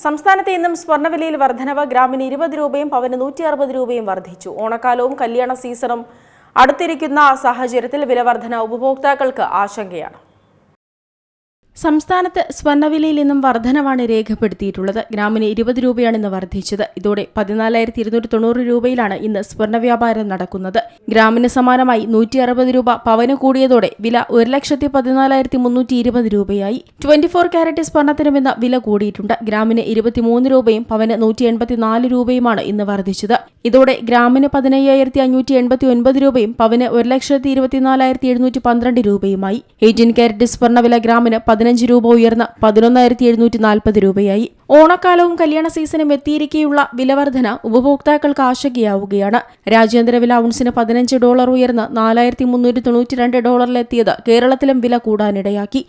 സംസ്ഥാനത്ത് ഇന്നും സ്വർണ്ണവിലയിൽ വർധനവ്. ഗ്രാമിന് 20 രൂപയും പവന് 160 രൂപയും വർദ്ധിച്ചു. ഓണക്കാലവും കല്യാണ സീസണും അടുത്തിരിക്കുന്ന സാഹചര്യത്തിൽ വില വർധന ഉപഭോക്താക്കൾക്ക് ആശങ്കയാണ്. സംസ്ഥാനത്ത് സ്വർണ്ണവിലയിൽ ഇന്നും വർധനവാണ് രേഖപ്പെടുത്തിയിട്ടുള്ളത്. ഗ്രാമിന് 20 രൂപയാണ് ഇന്ന് വർദ്ധിച്ചത്. ഇതോടെ 14,290 രൂപയിലാണ് ഇന്ന് സ്വർണ്ണ വ്യാപാരം നടക്കുന്നത്. ഗ്രാമിന് സമാനമായി 160 രൂപ പവന് കൂടിയതോടെ വില 1,14,320 രൂപയായി. 24 കാരറ്റ് സ്വർണ്ണത്തിനും ഇന്ന് വില കൂടിയിട്ടുണ്ട്. ഗ്രാമിന് 23 രൂപയും പവന് 184 രൂപയുമാണ് ഇന്ന് വർദ്ധിച്ചത്. ഇതോടെ ഗ്രാമിന് 15,589 രൂപയും പവന് 1,24,712 രൂപയുമായി. 18 കാരറ്റ് സ്വർണ്ണവില ഗ്രാമിന് 15 രൂപ ഉയർന്ന് 11,740 രൂപയായി. ഓണക്കാലവും കല്യാണ സീസണും എത്തിയിരിക്കെയുള്ള വിലവർധന ഉപഭോക്താക്കൾക്ക് ആശങ്കയാവുകയാണ്. രാജ്യാന്തര വില ഔൺസിന് $15 ഉയർന്ന് $4,392 കേരളത്തിലും വില കൂടാനിടയാക്കി.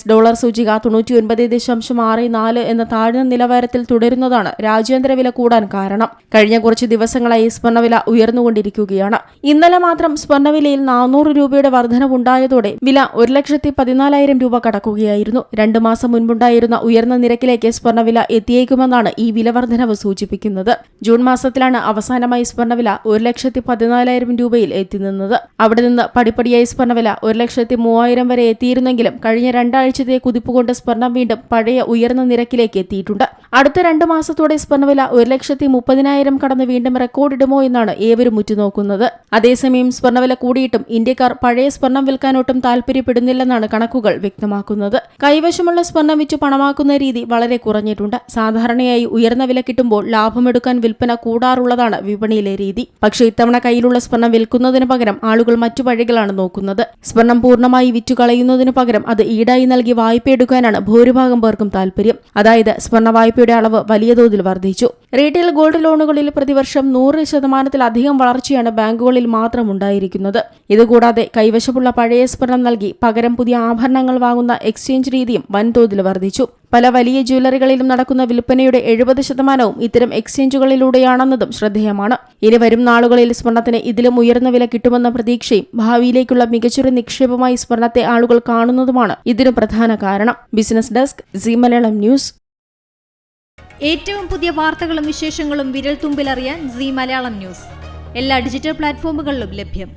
$ഡോളർ സൂചിക 99.64 എന്ന താഴ്ന്ന നിലവാരത്തിൽ തുടരുന്നതാണ് രാജ്യാന്തര വില കൂടാൻ കാരണം. കഴിഞ്ഞ കുറച്ച് ദിവസങ്ങളായി സ്വർണ്ണവില ഉയർന്നുകൊണ്ടിരിക്കുകയാണ്. ഇന്നലെ മാത്രം സ്വർണ്ണവിലയിൽ 400 രൂപയുടെ വർധനവുണ്ടായതോടെ വില 1,14,000 രൂപ കടക്കുകയായിരുന്നു. 2 മാസം മുൻപുണ്ടായിരുന്ന ഉയർന്ന നിരക്കിലേക്ക് സ്വർണ്ണവില എത്തിയേക്കുമെന്നാണ് ഈ വിലവർധനവ് സൂചിപ്പിക്കുന്നത്. ജൂൺ മാസത്തിലാണ് അവസാനമായി സ്വർണ്ണവില 1,14,000 രൂപയിൽ എത്തിനിന്നത്. അവിടെ നിന്ന് പടിപ്പടിയായി സ്വർണ്ണവില 1,03,000 വരെ എത്തിയിരുന്നെങ്കിലും കഴിഞ്ഞ 2 ആഴ്ചത്തെ കുതിപ്പുകൊണ്ട് സ്വർണം വീണ്ടും പഴയ ഉയർന്ന നിരക്കിലേക്ക് എത്തിയിട്ടുണ്ട്. അടുത്ത 2 മാസത്തോടെ സ്വർണ്ണവില 1,30,000 കടന്ന് വീണ്ടും റെക്കോർഡിടുമോ എന്നാണ് ഏവരും ഉറ്റുനോക്കുന്നത്. അതേസമയം സ്വർണ്ണവില കൂടിയിട്ടും ഇന്ത്യക്കാർ പഴയ സ്വർണം വിൽക്കാനൊട്ടും താൽപര്യപ്പെടുന്നില്ലെന്നാണ് കണക്കുകൾ വ്യക്തമാക്കുന്നത്. കൈവശമുള്ള സ്വർണം വിറ്റ് പണമാക്കുന്ന രീതി വളരെ കുറഞ്ഞിട്ടുണ്ട്. സാധാരണയായി ഉയർന്ന വില കിട്ടുമ്പോൾ ലാഭമെടുക്കാൻ വിൽപ്പന കൂടാറുള്ളതാണ് വിപണിയിലെ രീതി. പക്ഷേ ഇത്തവണ കയ്യിലുള്ള സ്വർണം വിൽക്കുന്നതിന് പകരം ആളുകൾ മറ്റു വഴികളാണ് നോക്കുന്നത്. സ്വർണം പൂർണ്ണമായി വിറ്റുകളയുന്നതിനു പകരം അത് ഈടായി നൽകി വായ്പ എടുക്കാനാണ് ഭൂരിഭാഗം പേർക്കും താൽപര്യം. അതായത് സ്വർണ്ണ വായ്പയുടെ അളവ് വലിയ തോതിൽ വർദ്ധിച്ചു. റീറ്റെയിൽ ഗോൾഡ് ലോണുകളിൽ പ്രതിവർഷം 100% വളർച്ചയാണ് ബാങ്കുകളിൽ മാത്രം ഉണ്ടായിരിക്കുന്നത്. ഇതുകൂടാതെ കൈവശമുള്ള പഴയ സ്വർണം നൽകി പകരം പുതിയ ആഭരണങ്ങൾ വാങ്ങുന്ന എക്സ്ചേഞ്ച് രീതിയും വൻതോതിൽ വർദ്ധിച്ചു. പല വലിയ ജ്വല്ലറികളിലും നടക്കുന്ന വിൽപ്പനയുടെ 70% ഇത്തരം എക്സ്ചേഞ്ചുകളിലൂടെയാണെന്നതും ശ്രദ്ധേയമാണ്. ഇനി വരും നാളുകളിൽ സ്വർണത്തിന് ഇതിലും ഉയർന്ന വില കിട്ടുമെന്ന പ്രതീക്ഷയും ഭാവിയിലേക്കുള്ള മികച്ചൊരു നിക്ഷേപമായി സ്വർണത്തെ ആളുകൾ കാണുന്നതുമാണ് ഇതിനു പ്രധാന കാരണം. Business desk, Zee Malayalam news. ഏറ്റവും പുതിയ വാർത്തകളും വിശേഷങ്ങളും വിരൽ തുമ്പിലറിയാൻ സീ മലയാളം ന്യൂസ് എല്ലാ ഡിജിറ്റൽ പ്ലാറ്റ്ഫോമുകളിലും ലഭ്യം.